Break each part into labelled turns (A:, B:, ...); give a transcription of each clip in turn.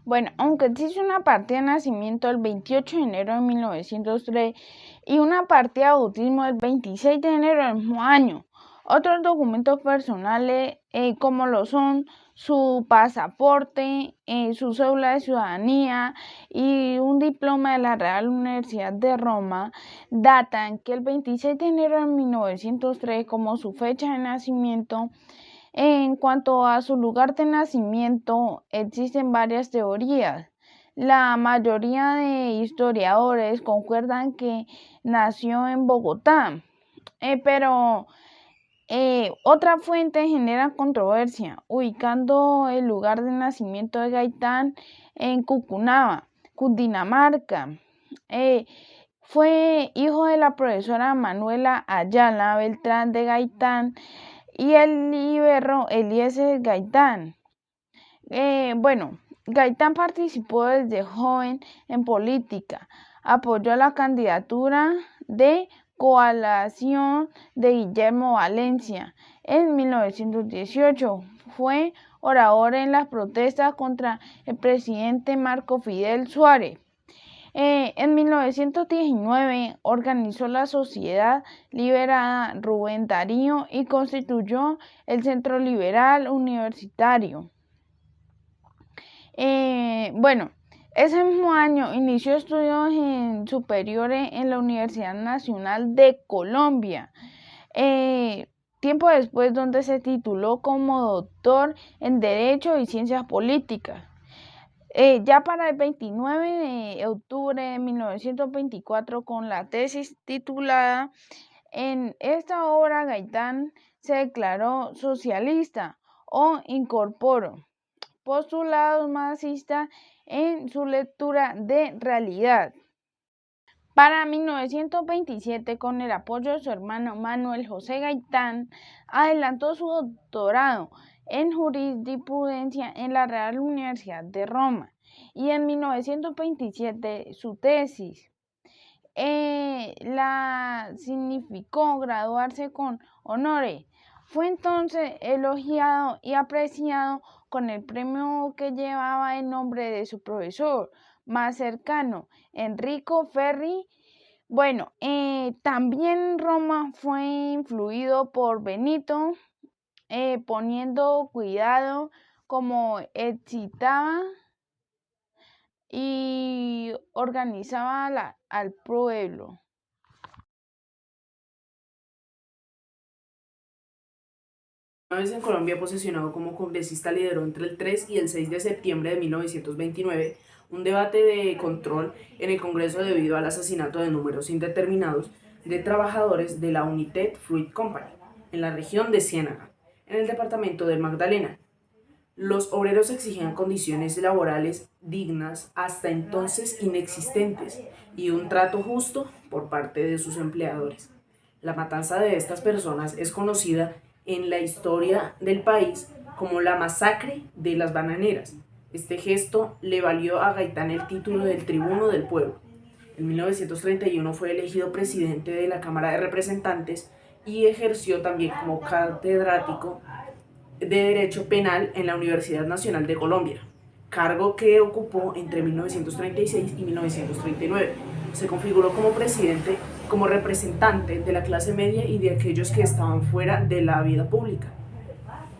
A: Bueno, aunque existe una partida de nacimiento el 28 de enero de 1903 y una partida de bautismo el 26 de enero del mismo año, otros documentos personales como lo son su pasaporte, su cédula de ciudadanía y un diploma de la Real Universidad de Roma datan que el 26 de enero de 1903 como su fecha de nacimiento. En cuanto a su lugar de nacimiento, existen varias teorías. La mayoría de historiadores concuerdan que nació en Bogotá, pero otra fuente genera controversia, ubicando el lugar de nacimiento de Gaitán en Cucunaba, Cundinamarca. Fue hijo de la profesora Manuela Ayala Beltrán de Gaitán y el libero Eliezer Gaitán. Gaitán participó desde joven en política, apoyó la candidatura de coalición de Guillermo Valencia en 1918, fue orador en las protestas contra el presidente Marco Fidel Suárez. En 1919 organizó la Sociedad Liberada Rubén Darío y constituyó el Centro Liberal Universitario. Ese mismo año inició estudios superiores en la Universidad Nacional de Colombia. Tiempo después, donde se tituló como doctor en Derecho y Ciencias Políticas. Ya para el 29 de octubre de 1924, con la tesis titulada en esta obra, Gaitán se declaró socialista o incorporó postulados marxistas en su lectura de realidad. Para 1927, con el apoyo de su hermano Manuel José Gaitán, adelantó su doctorado en jurisprudencia en la Real Universidad de Roma y en 1927 su tesis la significó graduarse con honores. Fue entonces elogiado y apreciado con el premio que llevaba el nombre de su profesor más cercano, Enrico Ferri. También Roma fue influido por Benito, poniendo cuidado como excitaba y organizaba al pueblo.
B: Una vez en Colombia posesionado como congresista, lideró entre el 3 y el 6 de septiembre de 1929 un debate de control en el Congreso debido al asesinato de números indeterminados de trabajadores de la United Fruit Company en la región de Ciénaga, en el departamento del Magdalena. Los obreros exigían condiciones laborales dignas, hasta entonces inexistentes, y un trato justo por parte de sus empleadores. La matanza de estas personas es conocida en la historia del país como la masacre de las bananeras. Este gesto le valió a Gaitán el título del Tribuno del Pueblo. En 1931 fue elegido presidente de la Cámara de Representantes y ejerció también como catedrático de Derecho Penal en la Universidad Nacional de Colombia, cargo que ocupó entre 1936 y 1939. Se configuró como presidente, como representante de la clase media y de aquellos que estaban fuera de la vida pública,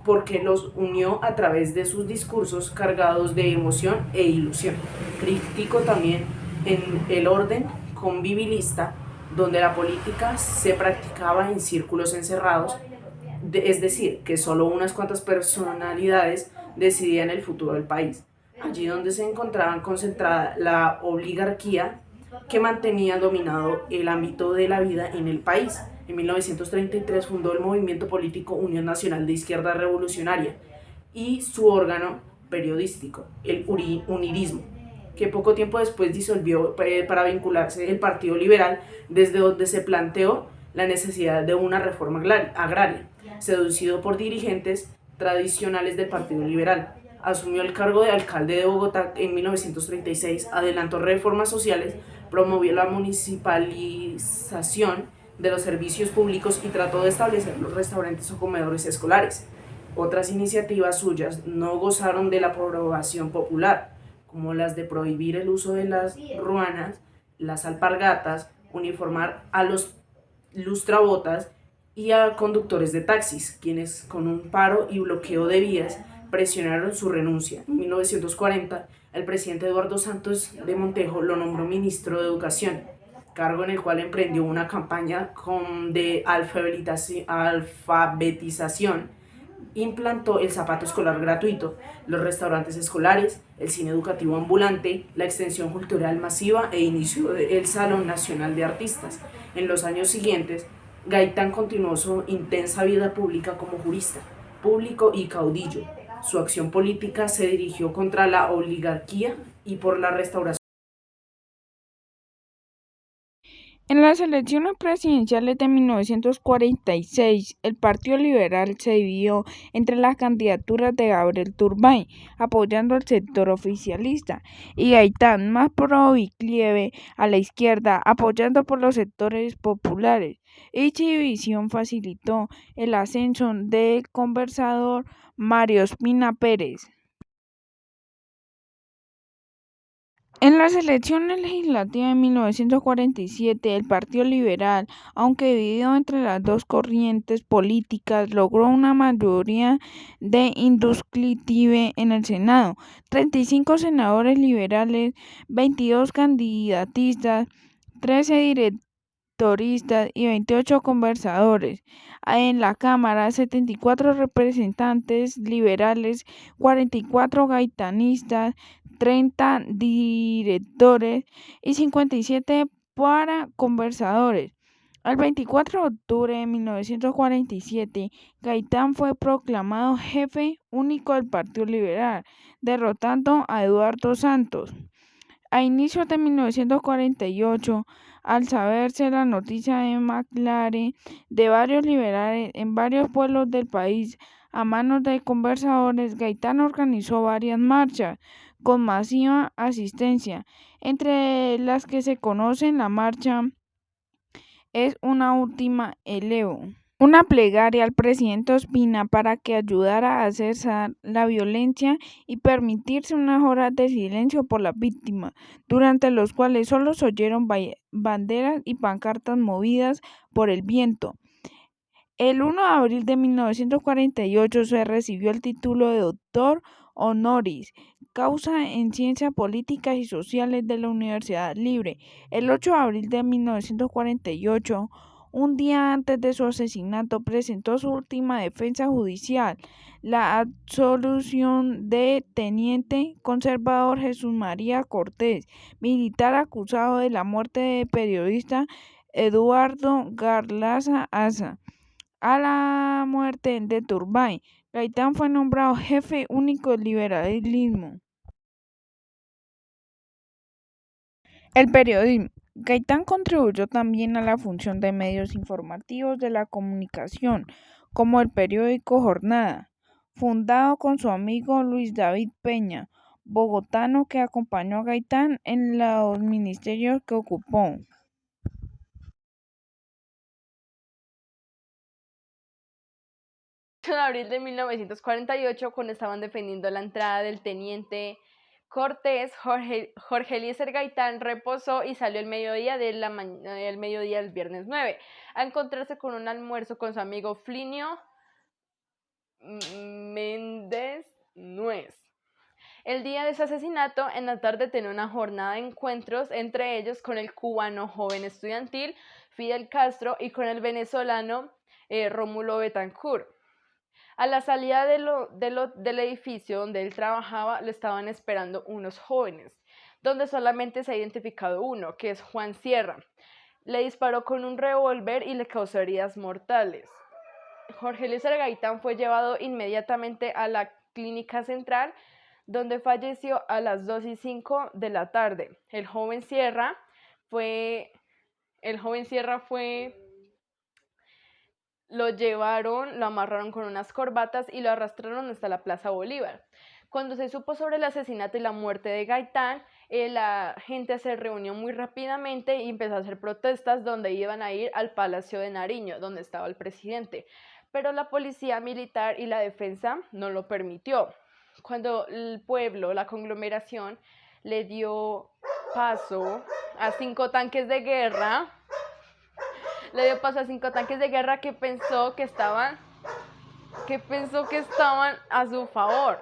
B: porque los unió a través de sus discursos cargados de emoción e ilusión. Crítico también en el orden convivialista, donde la política se practicaba en círculos encerrados, es decir, que solo unas cuantas personalidades decidían el futuro del país, allí donde se encontraban concentrada la oligarquía que mantenía dominado el ámbito de la vida en el país. En 1933 fundó el movimiento político Unión Nacional de Izquierda Revolucionaria y su órgano periodístico, el Unirismo, que poco tiempo después disolvió para vincularse el Partido Liberal, desde donde se planteó la necesidad de una reforma agraria, seducido por dirigentes tradicionales del Partido Liberal. Asumió el cargo de alcalde de Bogotá en 1936, adelantó reformas sociales, promovió la municipalización de los servicios públicos y trató de establecer los restaurantes o comedores escolares. Otras iniciativas suyas no gozaron de la aprobación popular, como las de prohibir el uso de las ruanas, las alpargatas, uniformar a los lustrabotas y a conductores de taxis, quienes con un paro y bloqueo de vías presionaron su renuncia. En 1940, el presidente Eduardo Santos de Montejo lo nombró ministro de Educación, cargo en el cual emprendió una campaña de alfabetización. Implantó el zapato escolar gratuito, los restaurantes escolares, el cine educativo ambulante, la extensión cultural masiva e inició el Salón Nacional de Artistas. En los años siguientes, Gaitán continuó su intensa vida pública como jurista, público y caudillo. Su acción política se dirigió contra la oligarquía y por la restauración.
A: En las elecciones presidenciales de 1946, el Partido Liberal se dividió entre las candidaturas de Gabriel Turbay, apoyando al sector oficialista, y Gaitán, más proclive a la izquierda, apoyando por los sectores populares. Dicha división facilitó el ascenso del conservador Mario Espina Pérez. En las elecciones legislativas de 1947, el Partido Liberal, aunque dividido entre las dos corrientes políticas, logró una mayoría de indiscutible en el Senado: 35 senadores liberales, 22 candidatistas, 13 directoristas y 28 conservadores. En la Cámara, 74 representantes liberales, 44 gaitanistas, 30 directores y 57 para conservadores. El 24 de octubre de 1947, Gaitán fue proclamado jefe único del Partido Liberal, derrotando a Eduardo Santos. A inicios de 1948, al saberse la noticia de McLaren de varios liberales en varios pueblos del país a manos de conservadores, Gaitán organizó varias marchas con masiva asistencia, entre las que se conocen la marcha Es una última elevo, una plegaria al presidente Ospina para que ayudara a cesar la violencia y permitirse unas horas de silencio por las víctimas, durante los cuales solo se oyeron banderas y pancartas movidas por el viento. El 1 de abril de 1948 se recibió el título de doctor honoris causa en Ciencias Políticas y Sociales de la Universidad Libre. El 8 de abril de 1948, un día antes de su asesinato, presentó su última defensa judicial, la absolución de teniente conservador Jesús María Cortés, militar acusado de la muerte del periodista Eduardo Garlaza Asa. A la muerte de Turbay, Gaitán fue nombrado jefe único del liberalismo. El periodismo. Gaitán contribuyó también a la función de medios informativos de la comunicación, como el periódico Jornada, fundado con su amigo Luis David Peña, bogotano, que acompañó a Gaitán en los ministerios que ocupó.
C: De abril de 1948, cuando estaban defendiendo la entrada del teniente Cortés, Jorge Eliezer Gaitán reposó y salió el mediodía del viernes 9 a encontrarse con un almuerzo con su amigo Flinio Méndez Nuez. El día de su asesinato, en la tarde, tenía una jornada de encuentros, entre ellos con el cubano joven estudiantil Fidel Castro y con el venezolano Rómulo Betancourt. A la salida del edificio donde él trabajaba, lo estaban esperando unos jóvenes, donde solamente se ha identificado uno, que es Juan Sierra. Le disparó con un revólver y le causó heridas mortales. Jorge Eliezer Gaitán fue llevado inmediatamente a la clínica central, donde falleció a las 2:05 de la tarde. El joven Sierra lo llevaron, lo amarraron con unas corbatas y lo arrastraron hasta la Plaza Bolívar. Cuando se supo sobre el asesinato y la muerte de Gaitán, la gente se reunió muy rápidamente y empezó a hacer protestas donde iban a ir al Palacio de Nariño, donde estaba el presidente. Pero la policía militar y la defensa no lo permitió. Cuando el pueblo, la conglomeración, le dio paso a 5 tanques de guerra. Le dio paso a 5 tanques de guerra que pensó que estaban a su favor.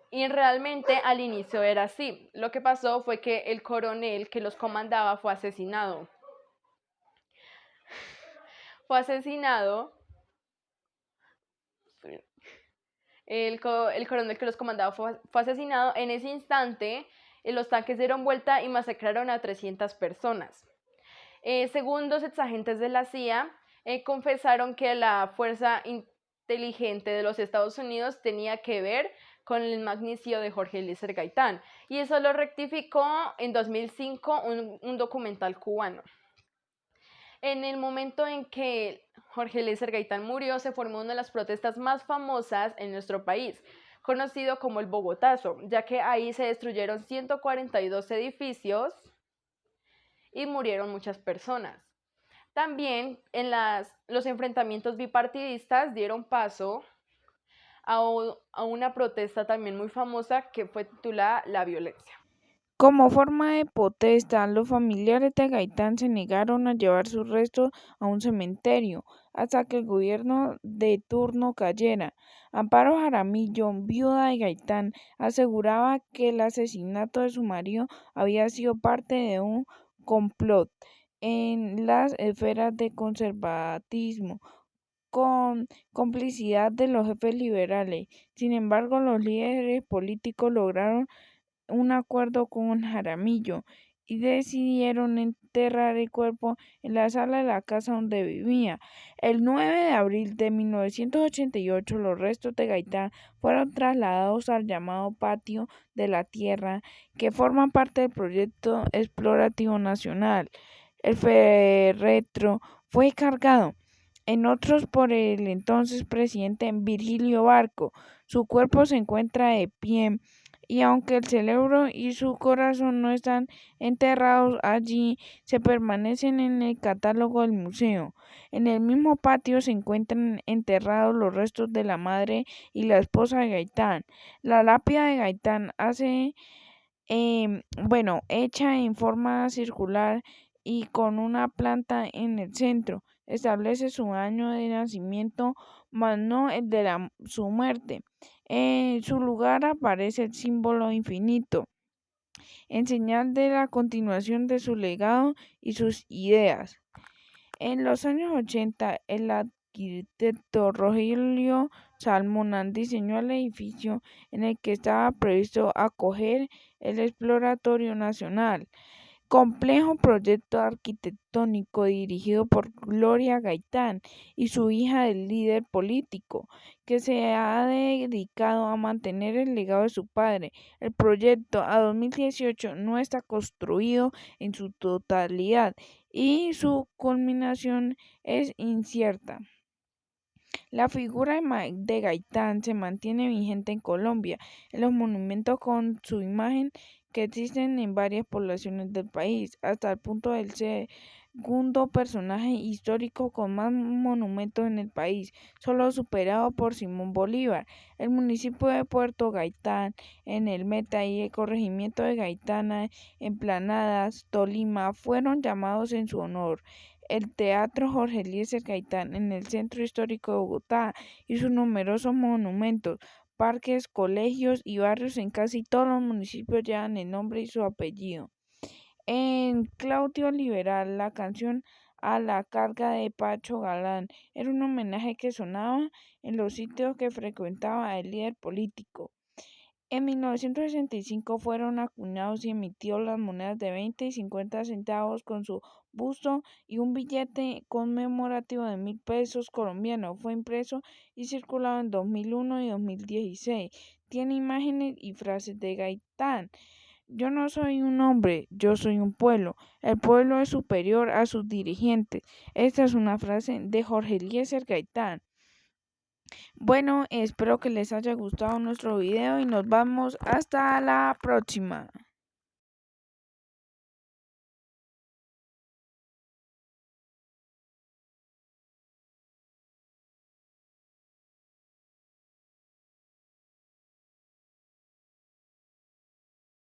C: Y realmente al inicio era así. Lo que pasó fue que el coronel que los comandaba fue asesinado. El coronel que los comandaba fue asesinado. En ese instante, los tanques dieron vuelta y masacraron a 300 personas. Según dos exagentes de la CIA, confesaron que la fuerza inteligente de los Estados Unidos tenía que ver con el magnicidio de Jorge Eliezer Gaitán, y eso lo rectificó en 2005 un documental cubano. En el momento en que Jorge Eliezer Gaitán murió, se formó una de las protestas más famosas en nuestro país, conocido como el Bogotazo, ya que ahí se destruyeron 142 edificios y murieron muchas personas. También los enfrentamientos bipartidistas dieron paso a una protesta también muy famosa que fue titulada La Violencia.
A: Como forma de protesta, los familiares de Gaitán se negaron a llevar sus restos a un cementerio hasta que el gobierno de turno cayera. Amparo Jaramillo, viuda de Gaitán, aseguraba que el asesinato de su marido había sido parte de un complot en las esferas de conservatismo, con complicidad de los jefes liberales. Sin embargo, los líderes políticos lograron un acuerdo con Jaramillo y decidieron enterrar el cuerpo en la sala de la casa donde vivía. El 9 de abril de 1988, los restos de Gaitán fueron trasladados al llamado Patio de la Tierra, que forma parte del proyecto explorativo nacional. El féretro fue cargado en otros por el entonces presidente Virgilio Barco. Su cuerpo se encuentra de pie, y aunque el cerebro y su corazón no están enterrados allí, se permanecen en el catálogo del museo. En el mismo patio se encuentran enterrados los restos de la madre y la esposa de Gaitán. La lápida de Gaitán hecha en forma circular y con una planta en el centro, establece su año de nacimiento, mas no el de su muerte. En su lugar aparece el símbolo infinito, en señal de la continuación de su legado y sus ideas. En los años 80, el arquitecto Rogelio Salmón diseñó el edificio en el que estaba previsto acoger el Exploratorio Nacional, complejo proyecto arquitectónico dirigido por Gloria Gaitán y su hija del líder político, que se ha dedicado a mantener el legado de su padre. El proyecto a 2018 no está construido en su totalidad y su culminación es incierta. La figura de Gaitán se mantiene vigente en Colombia, en los monumentos con su imagen que existen en varias poblaciones del país, hasta el punto del segundo personaje histórico con más monumentos en el país, solo superado por Simón Bolívar. El municipio de Puerto Gaitán, en el Meta, y el corregimiento de Gaitana, en Planadas, Tolima, fueron llamados en su honor. El Teatro Jorge Eliezer Gaitán en el Centro Histórico de Bogotá y sus numerosos monumentos, parques, colegios y barrios en casi todos los municipios llevan el nombre y su apellido. En Claudio Liberal, la canción A la carga de Pacho Galán era un homenaje que sonaba en los sitios que frecuentaba el líder político. En 1965 fueron acuñados y emitidos las monedas de 20 y 50 centavos con su busto, y un billete conmemorativo de 1.000 pesos colombianos fue impreso y circulado en 2001 y 2016. Tiene imágenes y frases de Gaitán. Yo no soy un hombre, yo soy un pueblo. El pueblo es superior a sus dirigentes. Esta es una frase de Jorge Eliezer Gaitán. Bueno, espero que les haya gustado nuestro video y nos vemos hasta la próxima.